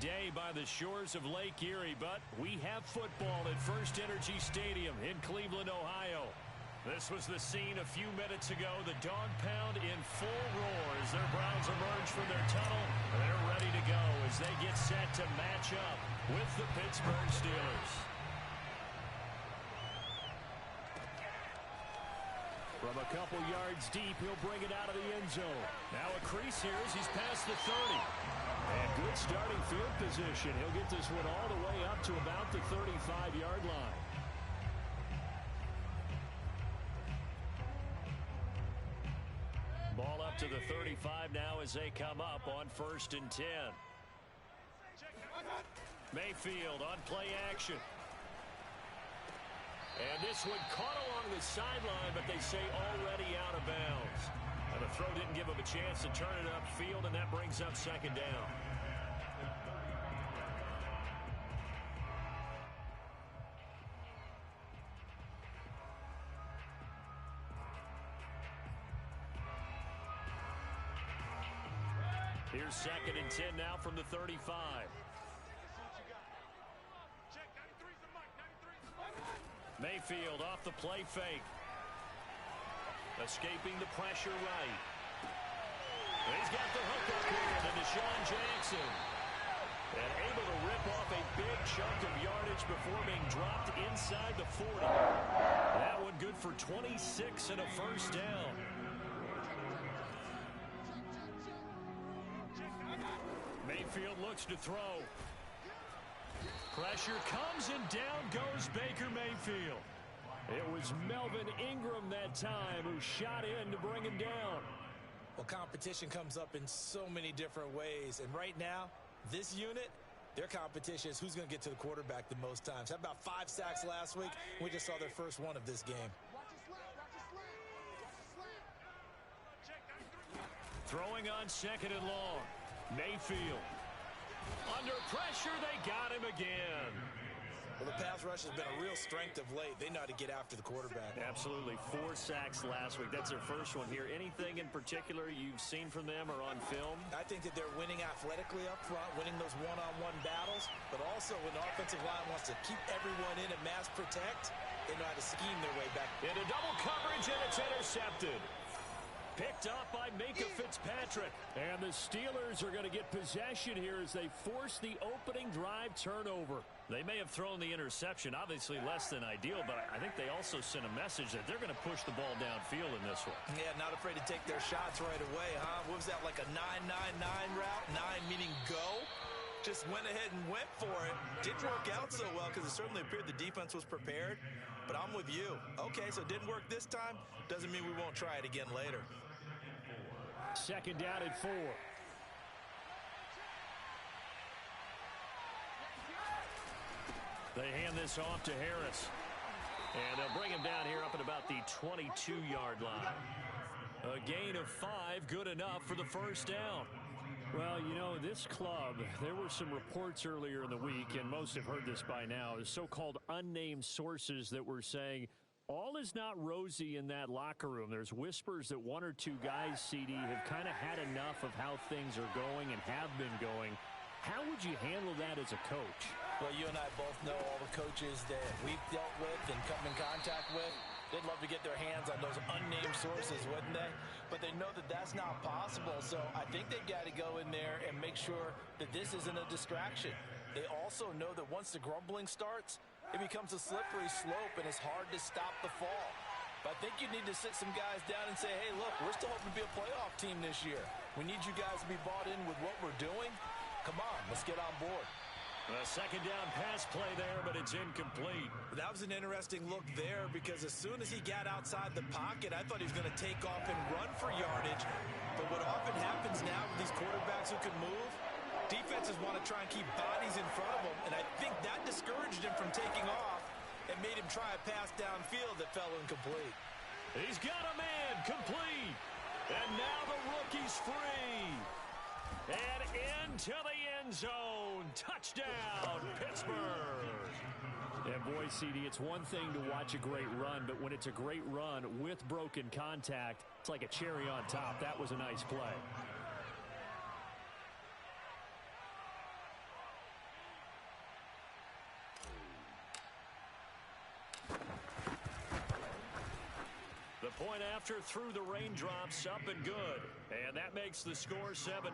day by the shores of Lake Erie, but we have football at First Energy Stadium in Cleveland, Ohio. This was the scene a few minutes ago. The dog pound in full roar as their Browns emerge from their tunnel. They're ready to go as they get set to match up with the Pittsburgh Steelers. From a couple yards deep, he'll bring it out of the end zone. Now a crease here as he's past the 30. And good starting field position. He'll get this one all the way up to about the 35-yard line. Ball up to the 35 now as they come up on 1st and 10. Mayfield on play action. And this one caught along the sideline, but they say already out of bounds. And the throw didn't give him a chance to turn it upfield, and that brings up 2nd down. Here's 2nd and 10 now from the 35. Mayfield off the play fake. Escaping the pressure right. He's got the hook up here to Deshaun Jackson. And able to rip off a big chunk of yardage before being dropped inside the 40. That one good for 26 and a 1st down. Mayfield looks to throw. Pressure comes and down goes Baker Mayfield. It was Melvin Ingram that time who shot in to bring him down. Well, competition comes up in so many different ways. And right now, this unit, their competition is who's going to get to the quarterback the most times. How about 5 sacks last week? We just saw their first one of this game. Throwing on 2nd and long. Mayfield. Under pressure, they got him again. Well, the pass rush has been a real strength of late. They know how to get after the quarterback. Absolutely. 4 sacks last week. That's their first one here. Anything in particular you've seen from them or on film? I think that they're winning athletically up front, winning those one-on-one battles, but also when the offensive line wants to keep everyone in and mass protect, they know how to scheme their way back. Into double coverage, and it's intercepted. Picked up by Minkah Fitzpatrick. And the Steelers are going to get possession here as they force the opening drive turnover. They may have thrown the interception, obviously less than ideal, but I think they also sent a message that they're going to push the ball downfield in this one. Yeah, not afraid to take their shots right away, huh? What was that, like a 9-9-9 route? 9 meaning go? Just went ahead and went for it. Didn't work out so well because it certainly appeared the defense was prepared. But I'm with you. Okay, so it didn't work this time. Doesn't mean we won't try it again later. 2nd down and 4. They hand this off to Harris. And they'll bring him down here up at about the 22-yard line. A gain of 5, good enough for the 1st down. Well, you know, this club, there were some reports earlier in the week, and most have heard this by now, the so-called unnamed sources that were saying all is not rosy in that locker room. There's whispers that 1 or 2 guys, CD, have kind of had enough of how things are going and have been going. How would you handle that as a coach? Well, you and I both know all the coaches that we've dealt with and come in contact with. They'd love to get their hands on those unnamed sources, wouldn't they? But they know that that's not possible, so I think they've got to go in there and make sure that this isn't a distraction. They also know that once the grumbling starts, it becomes a slippery slope, and it's hard to stop the fall. But I think you need to sit some guys down and say, hey, look, we're still hoping to be a playoff team this year. We need you guys to be bought in with what we're doing. Come on, let's get on board. A 2nd down pass play there, but it's incomplete. That was an interesting look there because as soon as he got outside the pocket, I thought he was going to take off and run for yardage. But what often happens now with these quarterbacks who can move, defenses want to try and keep bodies in front of them, and I think that discouraged him from taking off and made him try a pass downfield that fell incomplete. He's got a man complete, and now the rookie's free. And into the end zone. Touchdown, Pittsburgh. And boy, CD, it's one thing to watch a great run, but when it's a great run with broken contact, it's like a cherry on top. That was a nice play. point after through the raindrops, up and good. And that makes the score 7-0.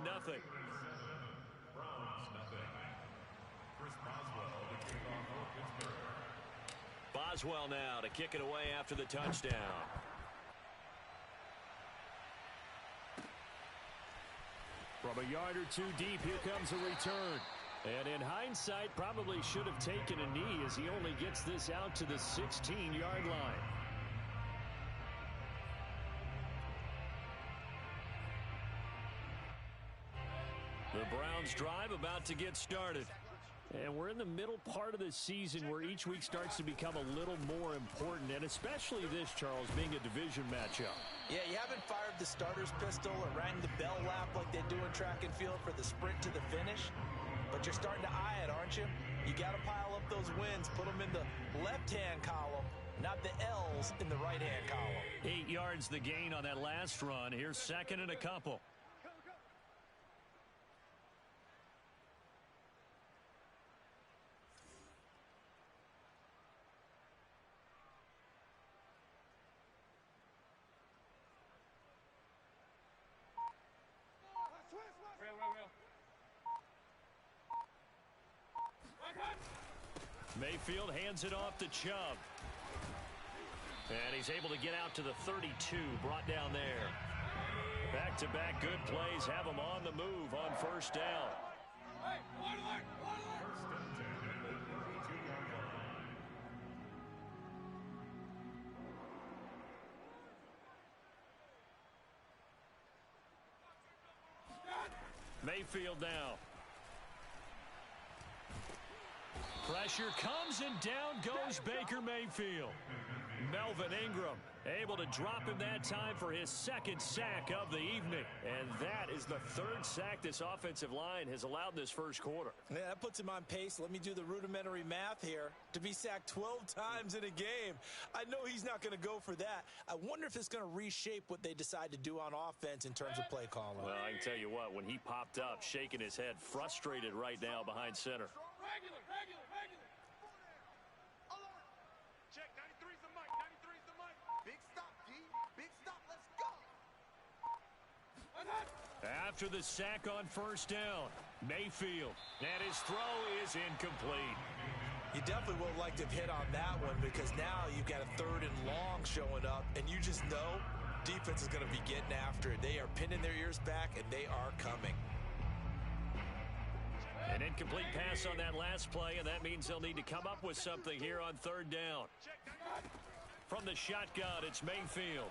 Boswell now to kick it away after the touchdown. From a yard or two deep, here comes a return. And in hindsight, probably should have taken a knee as he only gets this out to the 16-yard line. The Browns drive about to get started. And we're in the middle part of the season where each week starts to become a little more important, and especially this, Charles, being a division matchup. Yeah, you haven't fired the starter's pistol or rang the bell lap like they do in track and field for the sprint to the finish, but you're starting to eye it, aren't you? You got to pile up those wins, put them in the left-hand column, not the L's in the right-hand column. 8 yards the gain on that last run. Here's second and a couple. Mayfield hands it off to Chubb. And he's able to get out to the 32, brought down there. Back-to-back good plays have him on the move on first down. Mayfield now. Pressure comes and down goes Baker Mayfield. Melvin Ingram able to drop him that time for his second sack of the evening. And that is the third sack this offensive line has allowed this first quarter. Yeah, that puts him on pace. Let me do the rudimentary math here. To be sacked 12 times in a game, I know he's not going to go for that. I wonder if it's going to reshape what they decide to do on offense in terms of play calling. Well, I can tell you what, when he popped up, shaking his head, frustrated right now behind center. Regular. Check, 93's the mic, 93's the mic. Big stop, G. Big stop, let's go. After the sack on first down, Mayfield, and his throw is incomplete. You definitely would have liked to have hit on that one because now you've got a third and long showing up, and you just know defense is going to be getting after it. They are pinning their ears back, and they are coming. An incomplete pass on that last play, and that means they'll need to come up with something here on third down. From the shotgun, it's Mayfield.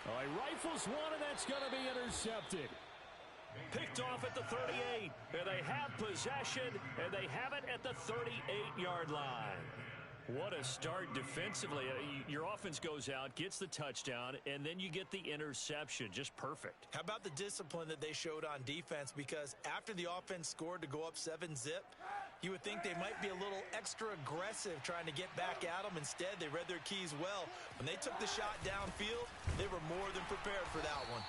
Oh, he rifles one, and that's going to be intercepted. Picked off at the 38, and they have possession, and they have it at the 38-yard line. What a start defensively. Your offense goes out, gets the touchdown, and then you get the interception. Just perfect. How about the discipline that they showed on defense? Because after the offense scored to go up 7-zip, you would think they might be a little extra aggressive trying to get back at them. Instead, they read their keys well. When they took the shot downfield, they were more than prepared for that one.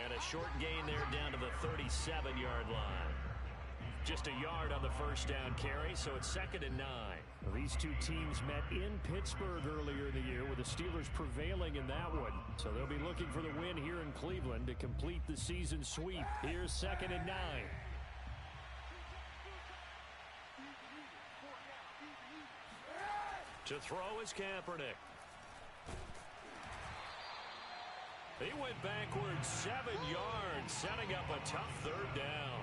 And a short gain there down to the 37-yard line. Just a yard on the first down carry, so it's 2nd and 9. Well, these two teams met in Pittsburgh earlier in the year with the Steelers prevailing in that one. So they'll be looking for the win here in Cleveland to complete the season sweep. Here's 2nd and 9. To throw is Kaepernick. He went backwards 7 yards, setting up a tough third down.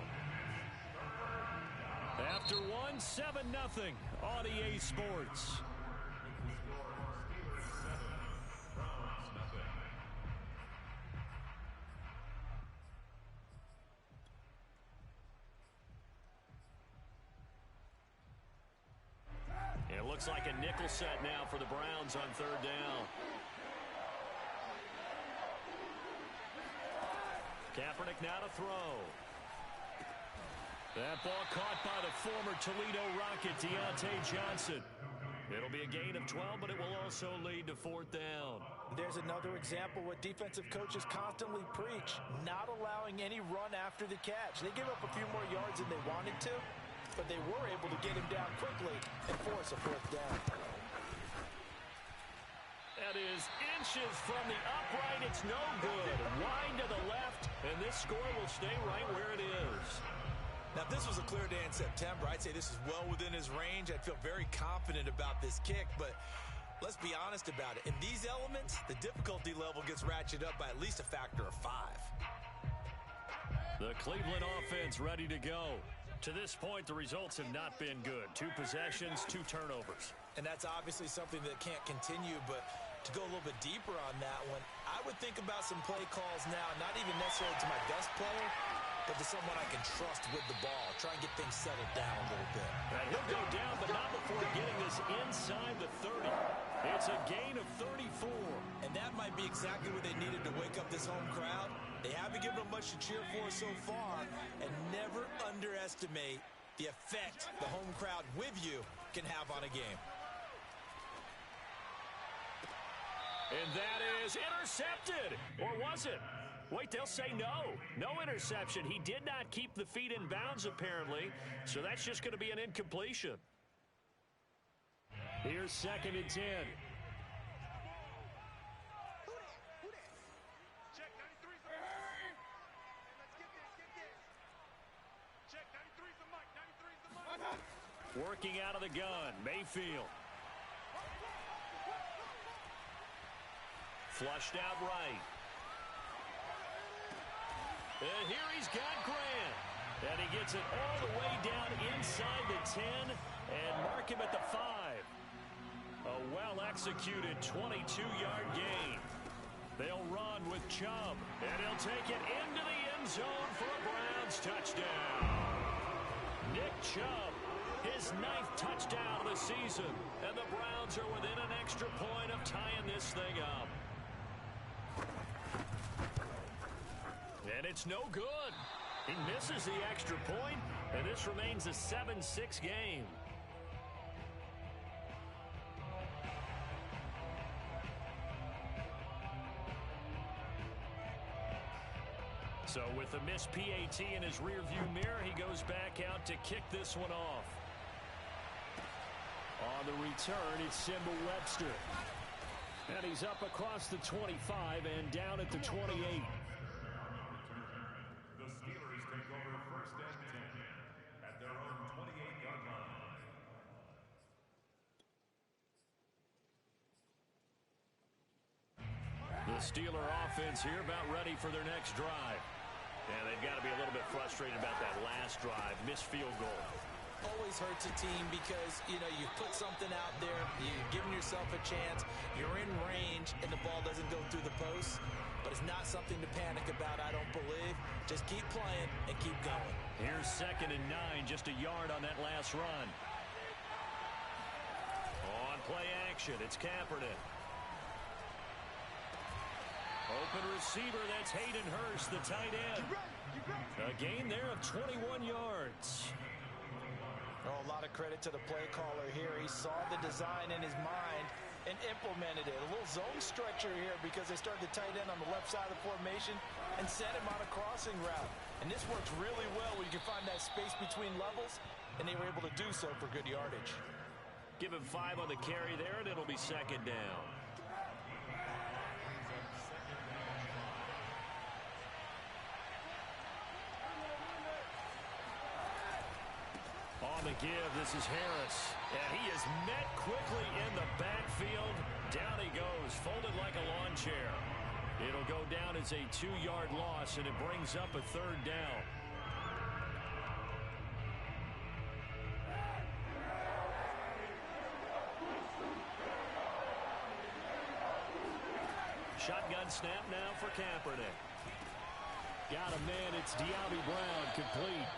After one, 7-0 on EA Sports. It looks like a nickel set now for the Browns on third down. Kaepernick now to throw. That ball caught by the former Toledo Rocket, Deontay Johnson. It'll be a gain of 12, but it will also lead to 4th down. There's another example what defensive coaches constantly preach, not allowing any run after the catch. They gave up a few more yards than they wanted to, but they were able to get him down quickly and force a 4th down. That is inches from the upright. It's no good. Wide to the left, and this score will stay right where it is. Now, if this was a clear day in September, I'd say this is well within his range. I'd feel very confident about this kick, but let's be honest about it. In these elements, the difficulty level gets ratcheted up by at least a factor of 5. The Cleveland offense ready to go. To this point, the results have not been good. 2 possessions, 2 turnovers. And that's obviously something that can't continue, but to go a little bit deeper on that one, I would think about some play calls now, not even necessarily to my best player, but to someone I can trust with the ball. Try and get things settled down a little bit. And he'll go down, but not before getting this inside the 30. It's a gain of 34. And that might be exactly what they needed to wake up this home crowd. They haven't given them much to cheer for so far, and never underestimate the effect the home crowd with you can have on a game. And that is intercepted. Or was it? Wait, they'll say no. No interception. He did not keep the feet in bounds, apparently, so that's just going to be an incompletion. Here's 2nd and 10. Check 93's the mic. Let's get this. Check 93's the mic. 93's the mic. Working out of the gun, Mayfield. Flushed out right. And here he's got Grant. And he gets it all the way down inside the 10 and mark him at the 5. A well-executed 22-yard gain. They'll run with Chubb, and he'll take it into the end zone for a Browns touchdown. Nick Chubb, his 9th touchdown of the season, and the Browns are within an extra point of tying this thing up. And it's no good. He misses the extra point, and this remains a 7-6 game. So with the missed PAT in his rearview mirror, he goes back out to kick this one off. On the return, it's Simba Webster. And he's up across the 25 and down at the 28. The Steelers take over 1st and 10 at their own 28-yard line. The Steeler offense here about ready for their next drive. And they've got to be a little bit frustrated about that last drive, missed field goal. Always hurts a team because, you put something out there, you're giving yourself a chance, you're in range, and the ball doesn't go through the post. But it's not something to panic about, I don't believe. Just keep playing and keep going. Here's 2nd and 9, just a yard on that last run. On play action, it's Kaepernick. Open receiver, that's Hayden Hurst, the tight end. A gain there of 21 yards. Oh, a lot of credit to the play caller here. He saw the design in his mind and implemented it. A little zone stretcher here because they started the tight end on the left side of the formation and sent him on a crossing route. And this works really well when you can find that space between levels, and they were able to do so for good yardage. Give him 5 on the carry there, and it'll be 2nd down. On the give, this is Harris. And he is met quickly in the backfield. Down he goes, folded like a lawn chair. It'll go down as a 2-yard loss, and it brings up a 3rd down. Shotgun snap now for Kaepernick. Got a man, it's De'Ami Brown, complete.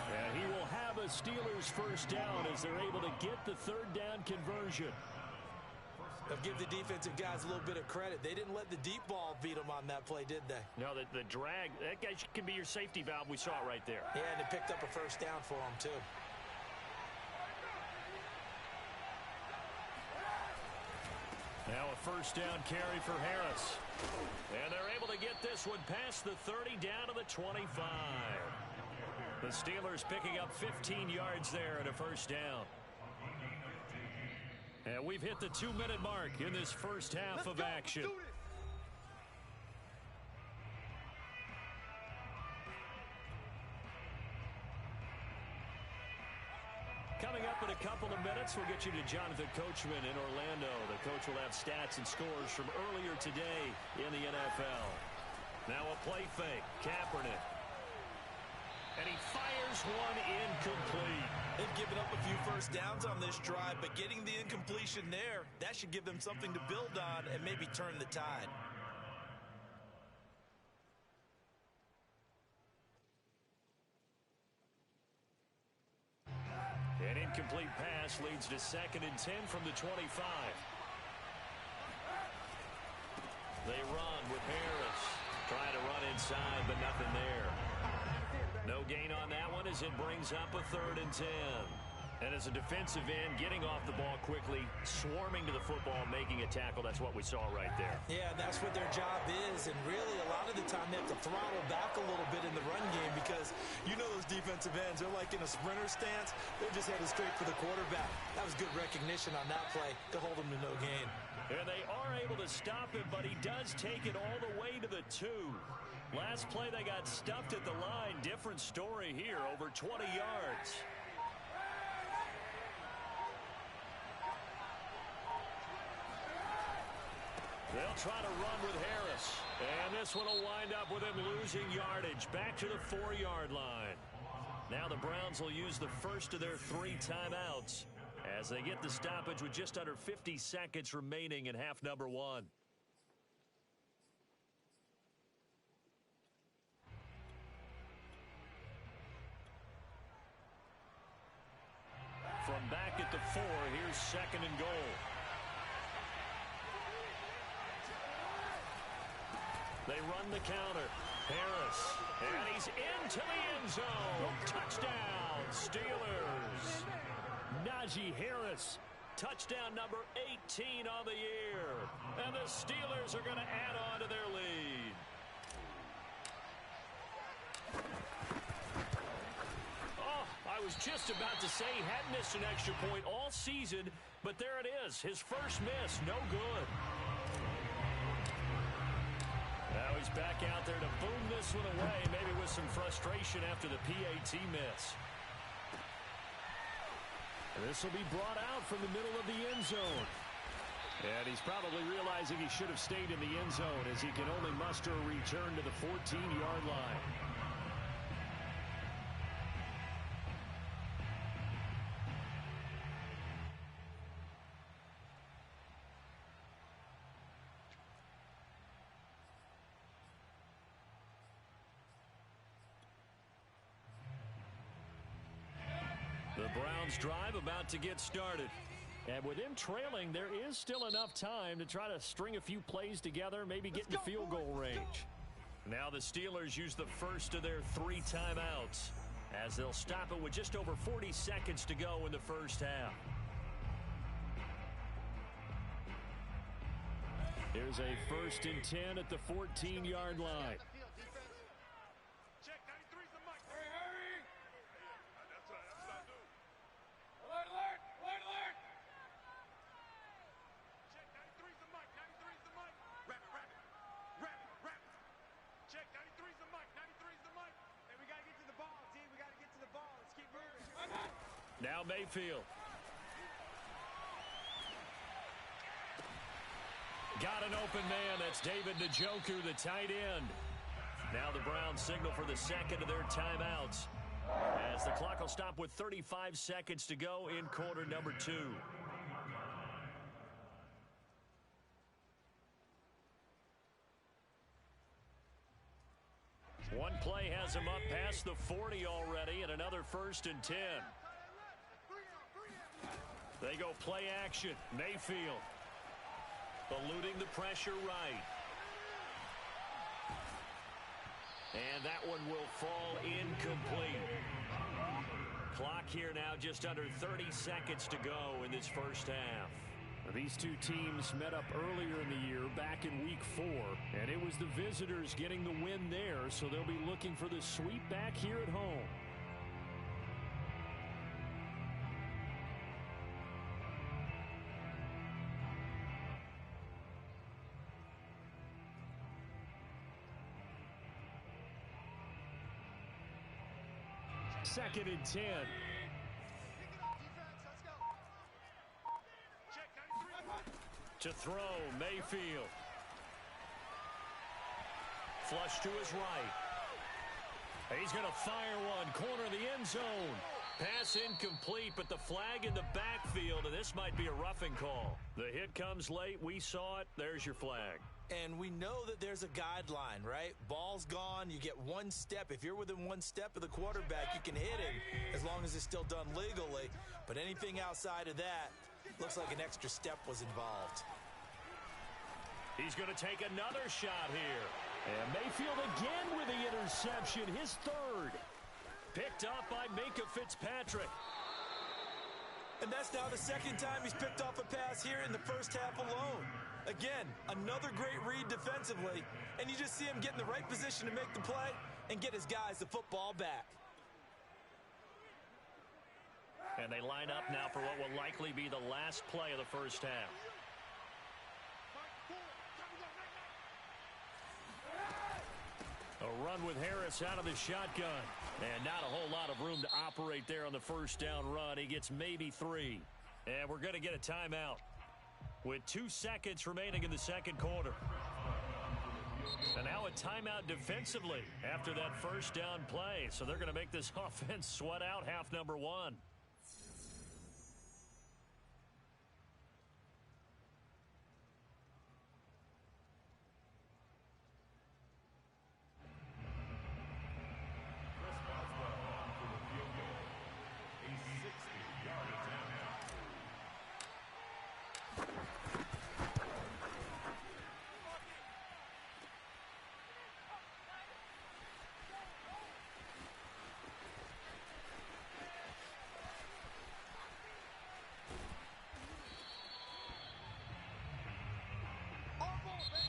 And he will have a Steelers 1st down as they're able to get the 3rd down conversion. They'll give the defensive guys a little bit of credit. They didn't let the deep ball beat them on that play, did they? No, the drag, that guy can be your safety valve. We saw it right there. Yeah, and they picked up a 1st down for them, too. Now a 1st down carry for Harris. And they're able to get this one past the 30 down to the 25. The Steelers picking up 15 yards there at a 1st down. And And we've hit the 2-minute mark in this first half of action. Coming up in a couple of minutes, we'll get you to Jonathan Coachman in Orlando. The coach will have stats and scores from earlier today in the NFL. Now a play fake. Kaepernick. And he fires one incomplete. They've given up a few first downs on this drive, but getting the incompletion there, that should give them something to build on and maybe turn the tide. An incomplete pass leads to 2nd and 10 from the 25. They run with Harris. Trying to run inside, but nothing there. No gain on that one as it brings up a 3rd and 10. And as a defensive end, getting off the ball quickly, swarming to the football, making a tackle, that's what we saw right there. Yeah, that's what their job is, and really a lot of the time they have to throttle back a little bit in the run game because you know those defensive ends, they're like in a sprinter stance. They're just headed straight for the quarterback. That was good recognition on that play to hold them to no gain. And they are able to stop him, but he does take it all the way to the 2. Last play they got stuffed at the line. Different story here, over 20 yards. They'll try to run with Harris. And this one will wind up with him losing yardage. Back to the 4-yard line. Now the Browns will use the first of their 3 timeouts as they get the stoppage with just under 50 seconds remaining in half number 1. From back at the 4, here's 2nd and goal. They run the counter. Harris. And he's into the end zone. Touchdown, Steelers. Najee Harris. Touchdown number 18 on the year. And the Steelers are going to add on to their lead. Oh, I was just about to say he hadn't missed an extra point all season, but there it is. His first miss, no good. Now he's back out there to boom this one away, maybe with some frustration after the PAT miss. And this will be brought out from the middle of the end zone. And he's probably realizing he should have stayed in the end zone as he can only muster a return to the 14-yard line. The Browns drive about to get started. And with them trailing, there is still enough time to try to string a few plays together, maybe get into field goal range. Now the Steelers use the first of their 3 timeouts as they'll stop it with just over 40 seconds to go in the first half. Here's a 1st and 10 at the 14-yard line. Check, 93's the mic. Hurry! That's what I do. Alert! Alert! Check, 93's the mic. 93's the mic. Rap it. Check, 93's the mic. 93's the mic. Hey, we gotta get to the ball, team. We gotta get to the ball. Let's keep moving. Now Mayfield. Got an open man. That's David Njoku, the tight end. Now the Browns signal for the second of their timeouts as the clock will stop with 35 seconds to go in quarter number 2. One play has him up past the 40 already, and another 1st and 10. They go play action. Mayfield eluding the pressure right. And that one will fall incomplete. Clock here now just under 30 seconds to go in this first half. These two teams met up earlier in the year, back in week 4, and it was the visitors getting the win there, so they'll be looking for the sweep back here at home. 2nd and 10. To throw, Mayfield. Flush to his right. He's going to fire one. Corner of the end zone. Pass incomplete, but the flag in the backfield, and this might be a roughing call. The hit comes late. We saw it. There's your flag. And we know that there's a guideline, right? Ball's gone. You get one step. If you're within one step of the quarterback, you can hit him as long as it's still done legally. But anything outside of that, looks like an extra step was involved. He's going to take another shot here. And Mayfield again with the interception, his third. Picked up by Minkah Fitzpatrick. And that's now the second time he's picked off a pass here in the first half alone. Again, another great read defensively, and you just see him get in the right position to make the play and get his guys the football back. And they line up now for what will likely be the last play of the first half. A run with Harris out of the shotgun. And not a whole lot of room to operate there on the first down run. He gets maybe 3. And we're going to get a timeout with 2 seconds remaining in the second quarter. And now a timeout defensively after that first down play. So they're going to make this offense sweat out half number 1.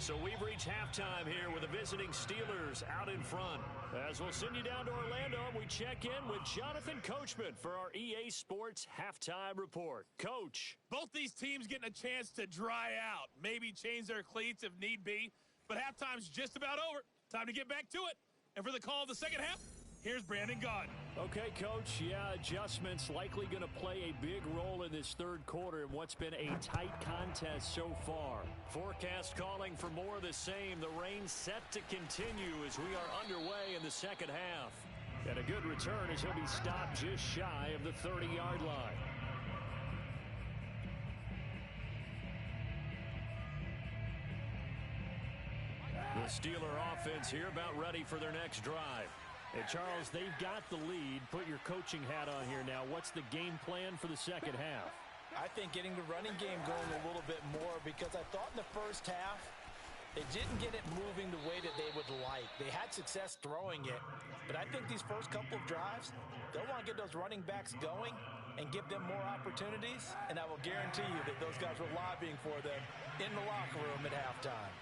So we've reached halftime here with the visiting Steelers out in front. As we'll send you down to Orlando, and we check in with Jonathan Coachman for our EA Sports Halftime Report. Coach. Both these teams getting a chance to dry out, maybe change their cleats if need be, but halftime's just about over. Time to get back to it. And for the call of the second half, here's Brandon Gaudin. Okay, Coach, yeah, adjustments likely going to play a big role in this third quarter in what's been a tight contest so far. Forecast calling for more of the same. The rain set to continue as we are underway in the second half. And a good return as he'll be stopped just shy of the 30-yard line. The Steeler offense here about ready for their next drive. And Charles, they've got the lead. Put your coaching hat on here now. What's the game plan for the second half? I think getting the running game going a little bit more, because I thought in the first half they didn't get it moving the way that they would like. They had success throwing it, but I think these first couple of drives, they'll want to get those running backs going and give them more opportunities, and I will guarantee you that those guys were lobbying for them in the locker room at halftime.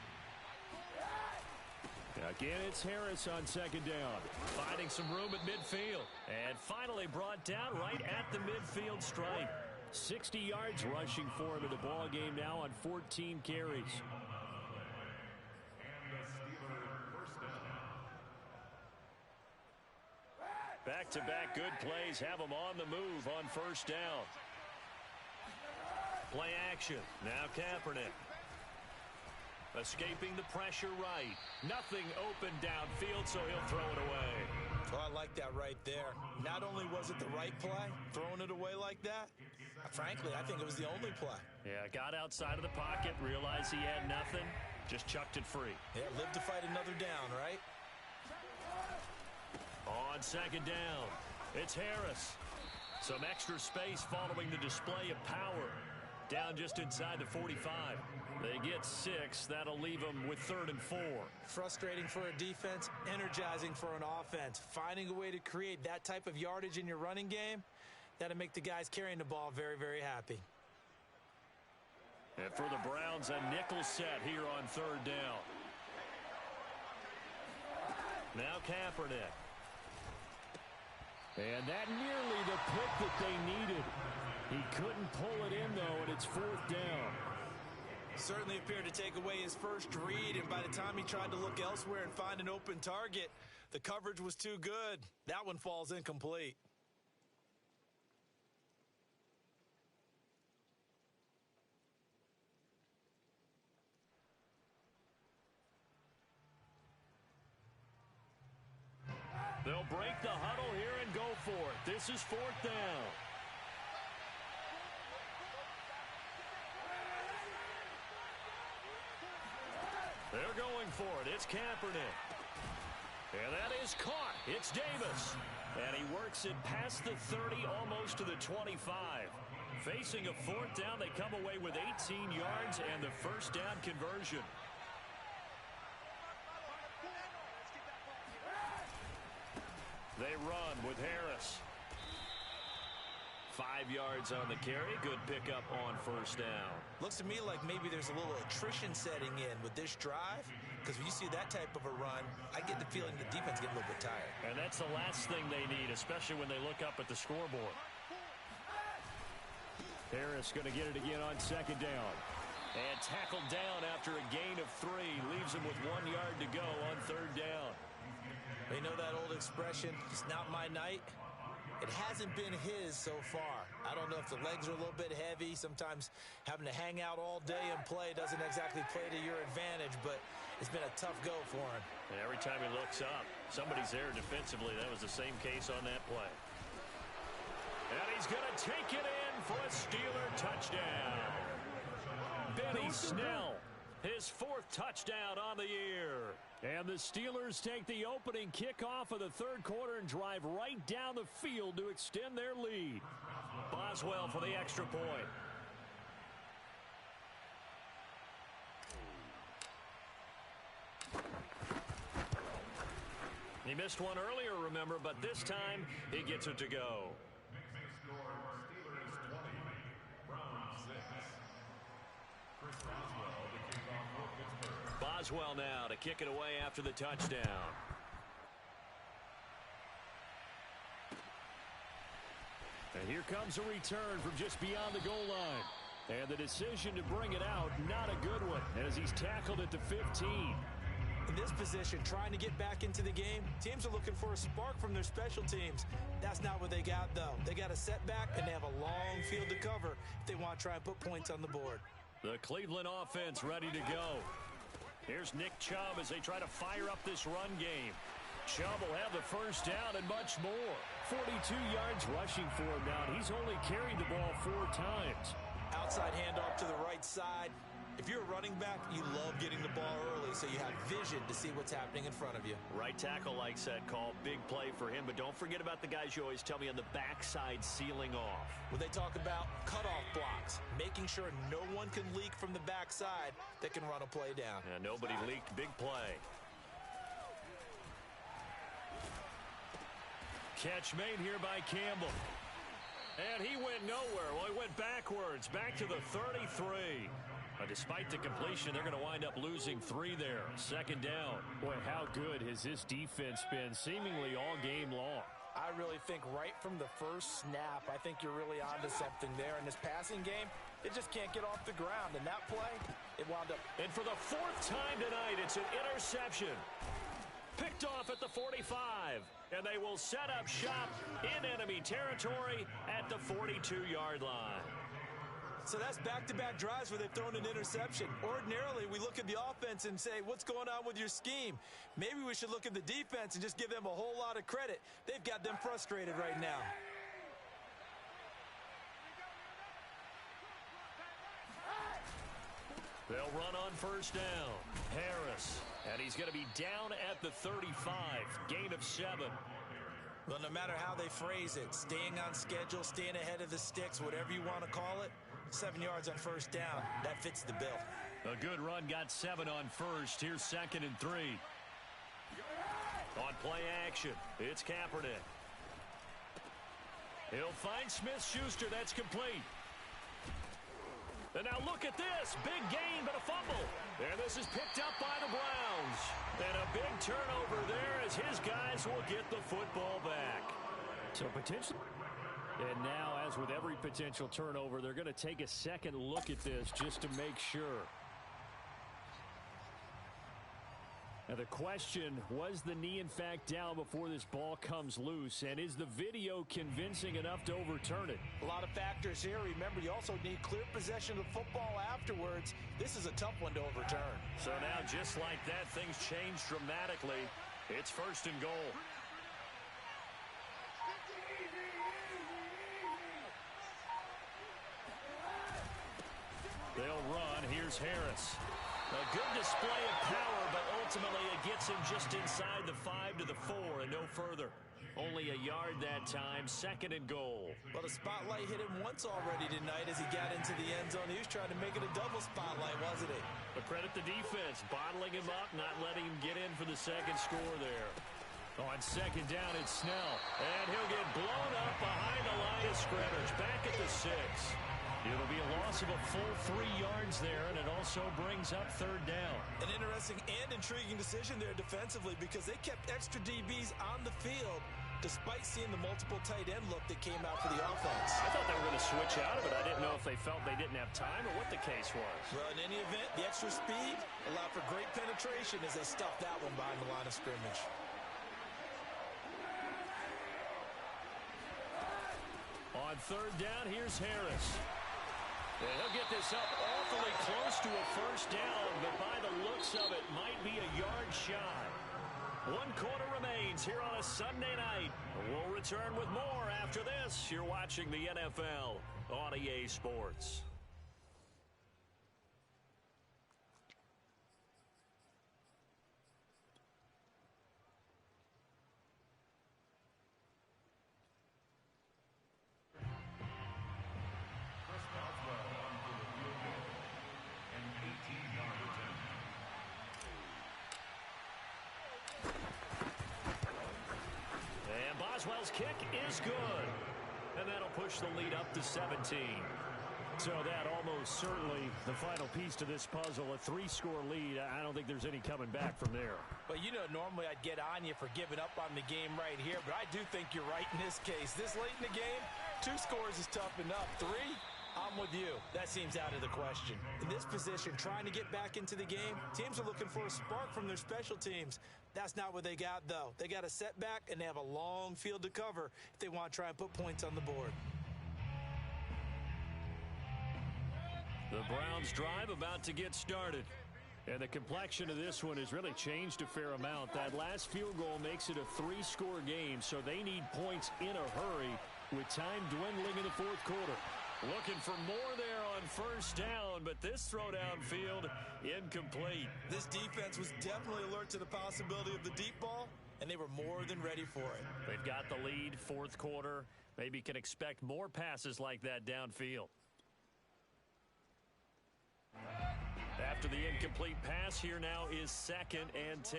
Again, it's Harris on second down, finding some room at midfield, and finally brought down right at the midfield stripe. 60 yards rushing for him in the ball game now on 14 carries. Back-to-back good plays have him on the move on first down. Play action. Now Kaepernick. Escaping the pressure right. Nothing open downfield, so he'll throw it away. Oh, I like that right there. Not only was it the right play, throwing it away like that, frankly, I think it was the only play. Yeah, got outside of the pocket, realized he had nothing, just chucked it free. Yeah, live to fight another down, right? On second down, it's Harris. Some extra space following the display of power. Down just inside the 45. They get 6. That'll leave them with 3rd and 4. Frustrating for a defense, energizing for an offense. Finding a way to create that type of yardage in your running game, that'll make the guys carrying the ball very, very happy. And for the Browns, a nickel set here on 3rd down. Now Kaepernick. And that nearly the pick that they needed. He couldn't pull it in, though, and it's 4th down. Certainly appeared to take away his first read, and by the time he tried to look elsewhere and find an open target, The coverage was too good. That one falls incomplete. They'll break the huddle here and go for it. This is 4th down. They're going for it. It's Kaepernick. And that is caught. It's Davis. And he works it past the 30, almost to the 25. Facing a 4th down, they come away with 18 yards and the first down conversion. They run with Harris. 5 yards on the carry. Good pickup on first down. Looks to me like maybe there's a little attrition setting in with this drive, because when you see that type of a run, I get the feeling the defense getting a little bit tired. And that's the last thing they need, especially when they look up at the scoreboard. Harris going to get it again on 2nd down. And tackled down after a gain of 3. Leaves him with 1 yard to go on 3rd down. They know that old expression, it's not my night. It hasn't been his so far. I don't know if the legs are a little bit heavy. Sometimes having to hang out all day and play doesn't exactly play to your advantage, but it's been a tough go for him. And every time he looks up, somebody's there defensively. That was the same case on that play. And he's going to take it in for a Steeler touchdown. Benny Snell, his 4th touchdown on the year. And the Steelers take the opening kickoff of the 3rd quarter and drive right down the field to extend their lead. Boswell for the extra point. He missed one earlier, remember, but this time he gets it to go. Boswell now to kick it away after the touchdown. And here comes a return from just beyond the goal line. And the decision to bring it out, not a good one, as he's tackled at the 15. In this position, trying to get back into the game, teams are looking for a spark from their special teams. That's not what they got, though. They got a setback, and they have a long field to cover if they want to try and put points on the board. The Cleveland offense ready to go. Here's Nick Chubb as they try to fire up this run game. Chubb will have the first down and much more. 42 yards rushing for him now. He's only carried the ball 4 times. Outside handoff to the right side. If you're a running back, you love getting the ball early so you have vision to see what's happening in front of you. Right tackle likes that call. Big play for him, but don't forget about the guys you always tell me on the backside sealing off. When they talk about cutoff blocks, making sure no one can leak from the backside that can run a play down. And nobody leaked. Big play. Catch made here by Campbell. And he went nowhere. Well, he went backwards, back to the 33. Despite the completion, they're going to wind up losing 3 there. 2nd down. Boy, how good has this defense been seemingly all game long? I really think right from the first snap, I think you're really onto something there. In this passing game, it just can't get off the ground. And that play, it wound up. And for the 4th time tonight, it's an interception. Picked off at the 45. And they will set up shop in enemy territory at the 42-yard line. So that's back-to-back drives where they've thrown an interception. Ordinarily, we look at the offense and say, what's going on with your scheme? Maybe we should look at the defense and just give them a whole lot of credit. They've got them frustrated right now. They'll run on first down. Harris. And he's going to be down at the 35. Gain of 7. Well, no matter how they phrase it, staying on schedule, staying ahead of the sticks, whatever you want to call it, 7 yards on first down. That fits the bill. A good run, got 7 on first. Here's 2nd and 3. On play action, it's Kaepernick. He'll find Smith-Schuster. That's complete. And now look at this. Big gain, but a fumble. And this is picked up by the Browns. And a big turnover there as his guys will get the football back. So potentially. And now, as with every potential turnover, they're going to take a second look at this just to make sure. Now the question, was the knee in fact down before this ball comes loose? And is the video convincing enough to overturn it? A lot of factors here. Remember, you also need clear possession of the football afterwards. This is a tough one to overturn. So now just like that, things change dramatically. It's 1st and goal. They'll run. Here's Harris. A good display of power, but ultimately it gets him just inside the 5 to the 4 and no further. Only a yard that time, 2nd and goal. Well, the spotlight hit him once already tonight as he got into the end zone. He was trying to make it a double spotlight, wasn't he? But credit the defense, bottling him up, not letting him get in for the 2nd score there. On 2nd down, it's Snell. And he'll get blown up behind the line of scrimmage. Back at the 6. It'll be a loss of a full 3 yards there, and it also brings up 3rd down. An interesting and intriguing decision there defensively because they kept extra DBs on the field despite seeing the multiple tight end look that came out for the offense. I thought they were going to switch out of it. I didn't know if they felt they didn't have time or what the case was. Well, in any event, the extra speed allowed for great penetration as they stuffed that one behind the line of scrimmage. On 3rd down, here's Harris. And he'll get this up awfully close to a 1st down, but by the looks of it, might be a yard shy. 1 quarter remains here on a Sunday night. We'll return with more after this. You're watching the NFL on EA Sports. Boswell's kick is good. And that'll push the lead up to 17. So that almost certainly the final piece to this puzzle, a 3-score lead. I don't think there's any coming back from there. Well, you know, normally I'd get on you for giving up on the game right here, but I do think you're right in this case. This late in the game, 2 scores is tough enough. 3, I'm with you. That seems out of the question. In this position, trying to get back into the game, teams are looking for a spark from their special teams. That's not what they got, though. They got a setback, and they have a long field to cover if they want to try and put points on the board. The Browns drive about to get started. And the complexion of this one has really changed a fair amount. That last field goal makes it a 3-score game, so they need points in a hurry with time dwindling in the 4th quarter. Looking for more there on 1st down, but this throw downfield incomplete. This defense was definitely alert to the possibility of the deep ball, and they were more than ready for it. They've got the lead, 4th quarter. Maybe can expect more passes like that downfield. After the incomplete pass, here now is 2nd and 10.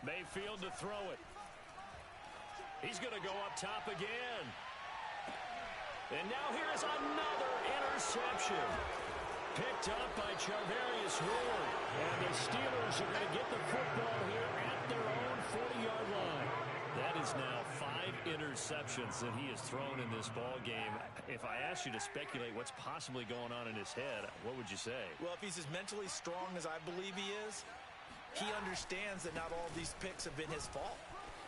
Mayfield to throw it. He's going to go up top again. And now here's another interception. Picked up by Charvarius Ward. And the Steelers are going to get the football here at their own 40-yard line. That is now 5 interceptions that he has thrown in this ball game. If I asked you to speculate what's possibly going on in his head, what would you say? Well, if he's as mentally strong as I believe he is, he understands that not all of these picks have been his fault.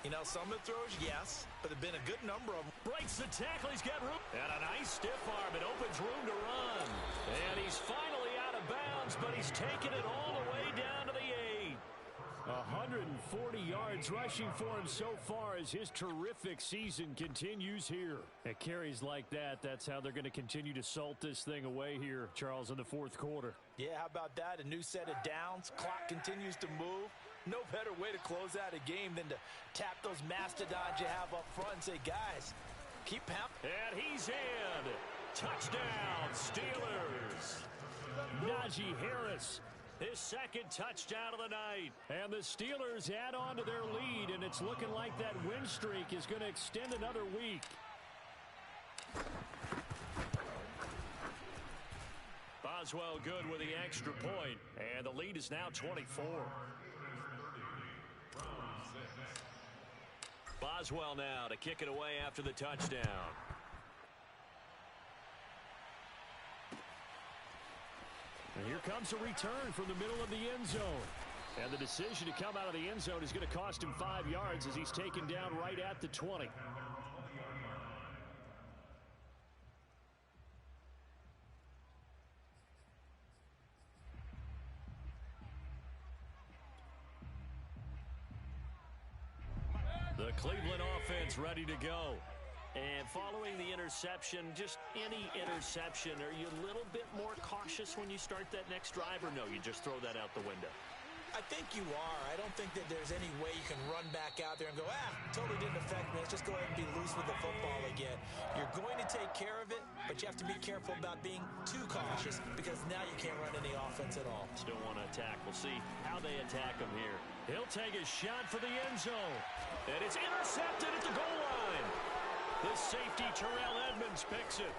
You know, some of the throws, yes, but there have been a good number of them. Breaks the tackle. He's got room. And a nice stiff arm. It opens room to run. And he's finally out of bounds, but he's taken it all the way down to the 8. 140 yards rushing for him so far as his terrific season continues here. At carries like that, that's how they're going to continue to salt this thing away here, Charles, in the 4th quarter. Yeah, how about that? A new set of downs. Clock continues to move. No better way to close out a game than to tap those mastodons you have up front and say, guys, keep pounding. And he's in. Touchdown, Steelers. Najee Harris, his 2nd touchdown of the night. And the Steelers add on to their lead, and it's looking like that win streak is going to extend another week. Boswell good with the extra point, and the lead is now 24. Boswell now to kick it away after the touchdown. And here comes a return from the middle of the end zone. And the decision to come out of the end zone is going to cost him 5 yards as he's taken down right at the 20. The Cleveland offense ready to go. And following the interception, just any interception, are you a little bit more cautious when you start that next drive, or no, you just throw that out the window? I think you are. I don't think that there's any way you can run back out there and go, totally didn't affect me. Let's just go ahead and be loose with the football again. You're going to take care of it, but you have to be careful about being too cautious because now you can't run any offense at all. Still want to attack. We'll see how they attack him here. He'll take a shot for the end zone. And it's intercepted at the goal line. The safety, Terrell Edmonds, picks it.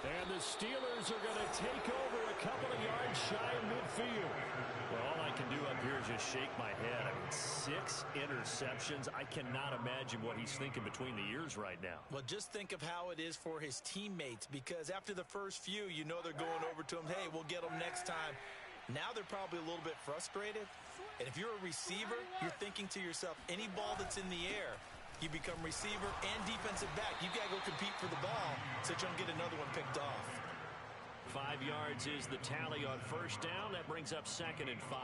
And the Steelers are going to take over a couple of yards shy of midfield. Well, all I can do up here is just shake my head. I mean, 6 interceptions. I cannot imagine what he's thinking between the ears right now. Well, just think of how it is for his teammates, because after the first few, you know they're going over to him, hey, we'll get them next time. Now they're probably a little bit frustrated. And if you're a receiver, you're thinking to yourself, any ball that's in the air, you become receiver and defensive back. You got to go compete for the ball so you don't get another one picked off. 5 yards is the tally on first down. That brings up 2nd and 5.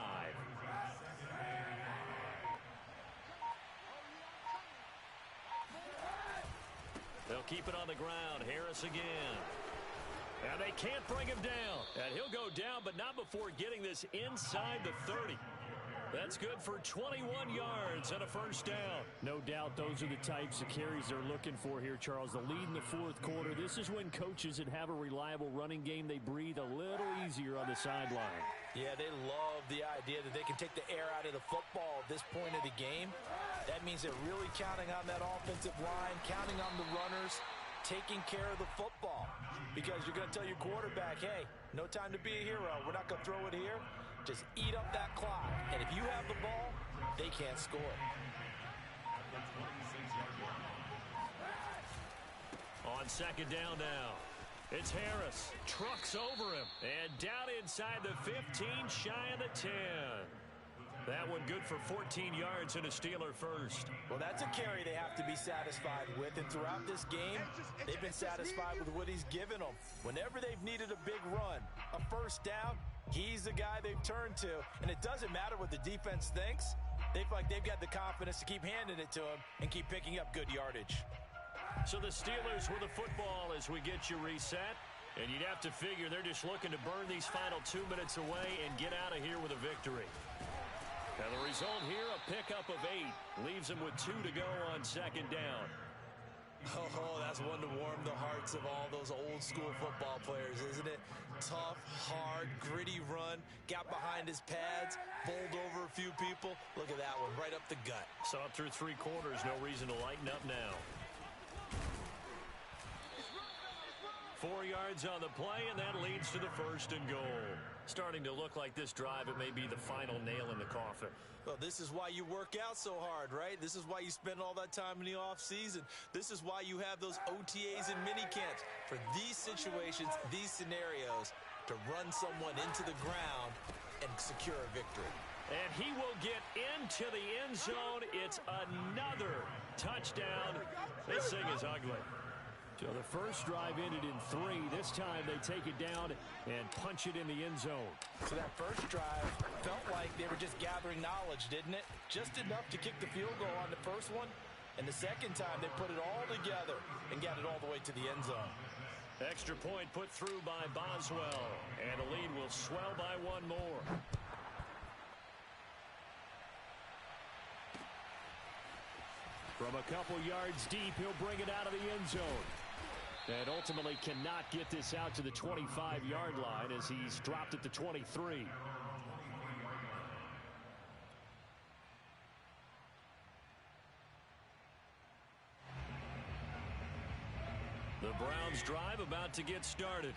They'll keep it on the ground. Harris again. And they can't bring him down. And he'll go down, but not before getting this inside the 30. That's good for 21 yards and a first down. No doubt those are the types of carries they're looking for here, Charles. The lead in the fourth quarter. This is when coaches that have a reliable running game, they breathe a little easier on the sideline. Yeah, they love the idea that they can take the air out of the football at this point of the game. That means they're really counting on that offensive line, counting on the runners, taking care of the football. Because you're going to tell your quarterback, hey, no time to be a hero. We're not going to throw it here. Just eat up that clock. And if you have the ball, they can't score. On second down now, it's Harris. Trucks over him. And down inside the 15, shy of the 10. That one good for 14 yards and a Steeler first. Well, that's a carry they have to be satisfied with. And throughout this game, they've been satisfied with what he's given them. Whenever they've needed a big run, a first down, he's the guy they've turned to. And it doesn't matter what the defense thinks. They feel like they've got the confidence to keep handing it to him and keep picking up good yardage. So the Steelers with the football as we get you reset. And you'd have to figure they're just looking to burn these final 2 minutes away and get out of here with a victory. And the result here, a pickup of 8. Leaves them with 2 to go on second down. Oh, that's one to warm the hearts of all those old school football players, isn't it? Tough, hard, gritty run. Got behind his pads, bowled over a few people. Look at that one, right up the gut. So up through 3 quarters, no reason to lighten up now. 4 yards on the play, and that leads to the 1st and goal. Starting to look like this drive, it may be the final nail in the coffin. Well, this is why you work out so hard, right? This is why you spend all that time in the offseason. This is why you have those OTAs and mini camps. For these situations, these scenarios, to run someone into the ground and secure a victory. And he will get into the end zone. It's another touchdown. This thing is ugly. So the first drive ended in 3. This time they take it down and punch it in the end zone. So that first drive felt like they were just gathering knowledge, didn't it? Just enough to kick the field goal on the first one. And the second time they put it all together and got it all the way to the end zone. Extra point put through by Boswell. And the lead will swell by 1 more. From a couple yards deep, he'll bring it out of the end zone. And ultimately cannot get this out to the 25-yard line as he's dropped at the 23. The Browns drive about to get started.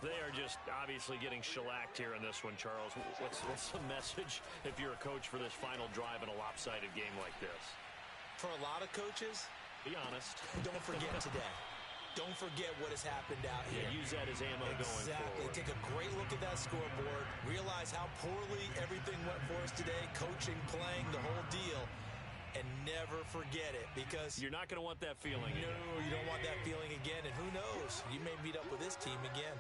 They are just obviously getting shellacked here in this one, Charles. What's the message if you're a coach for this final drive in a lopsided game like this? For a lot of coaches, be honest. don't forget today. don't forget what has happened out here. Yeah, use that as ammo going forward. Exactly. Take a great look at that scoreboard. Realize how poorly everything went for us today. Coaching, playing, the whole deal. And never forget it, because You're not going to want that feeling. no, you don't want that feeling again. And who knows? You may meet up with this team again.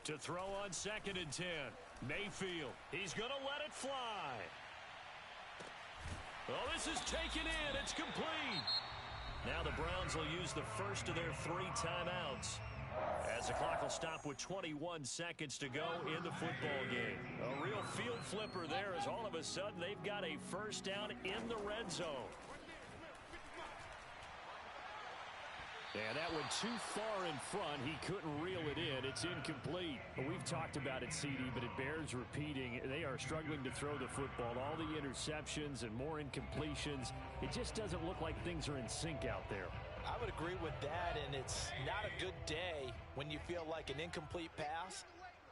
To throw on 2nd and 10. Mayfield. He's going to let it fly. Oh, this is taken in. It's complete. Now the Browns will use the first of their 3 timeouts, as the clock will stop with 21 seconds to go in the football game. A real field flipper there, as all of a sudden they've got a first down in the red zone. And that went too far in front. He couldn't reel it in. It's incomplete. We've talked about it, CD, but it bears repeating. They are struggling to throw the football. All the interceptions and more incompletions. It just doesn't look like things are in sync out there. I would agree with that, and it's not a good day when you feel like an incomplete pass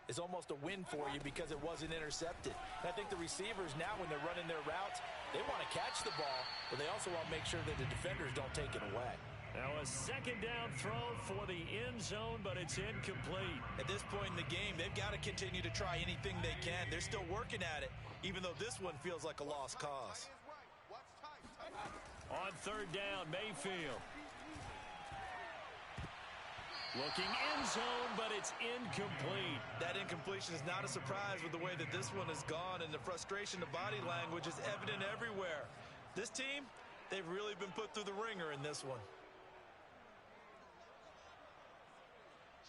is almost a win for you because it wasn't intercepted. And I think the receivers now, when they're running their routes, they want to catch the ball, but they also want to make sure that the defenders don't take it away. Now a 2nd down throw for the end zone, but it's incomplete. At this point in the game, they've got to continue to try anything they can. They're still working at it, even though this one feels like a lost cause. On 3rd down, Mayfield. Looking end zone, but it's incomplete. That incompletion is not a surprise with the way that this one has gone, and the frustration of body language is evident everywhere. This team, they've really been put through the ringer in this one.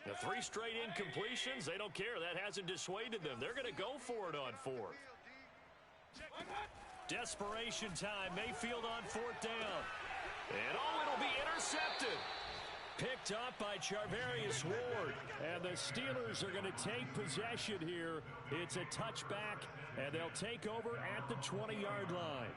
The 3 straight incompletions, they don't care. That hasn't dissuaded them. They're going to go for it on 4th. Desperation time. Mayfield on 4th down. And it'll be intercepted. Picked up by Charvarius Ward. And the Steelers are going to take possession here. It's a touchback, and they'll take over at the 20-yard line.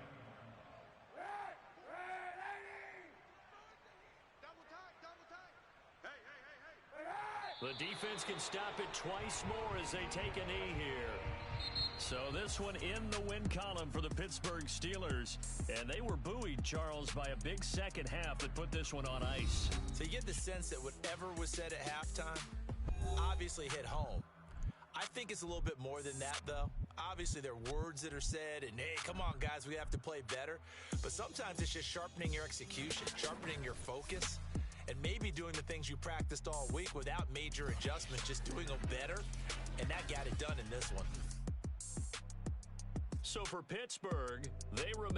The defense can stop it twice more as they take a knee here. So this one in the win column for the Pittsburgh Steelers. And they were buoyed, Charles, by a big second half that put this one on ice. So you get the sense that whatever was said at halftime obviously hit home. I think it's a little bit more than that, though. Obviously, there are words that are said, and, hey, come on, guys, we have to play better. But sometimes it's just sharpening your execution, sharpening your focus, and maybe doing the things you practiced all week without major adjustments, just doing them better, and that got it done in this one. So for Pittsburgh, they remain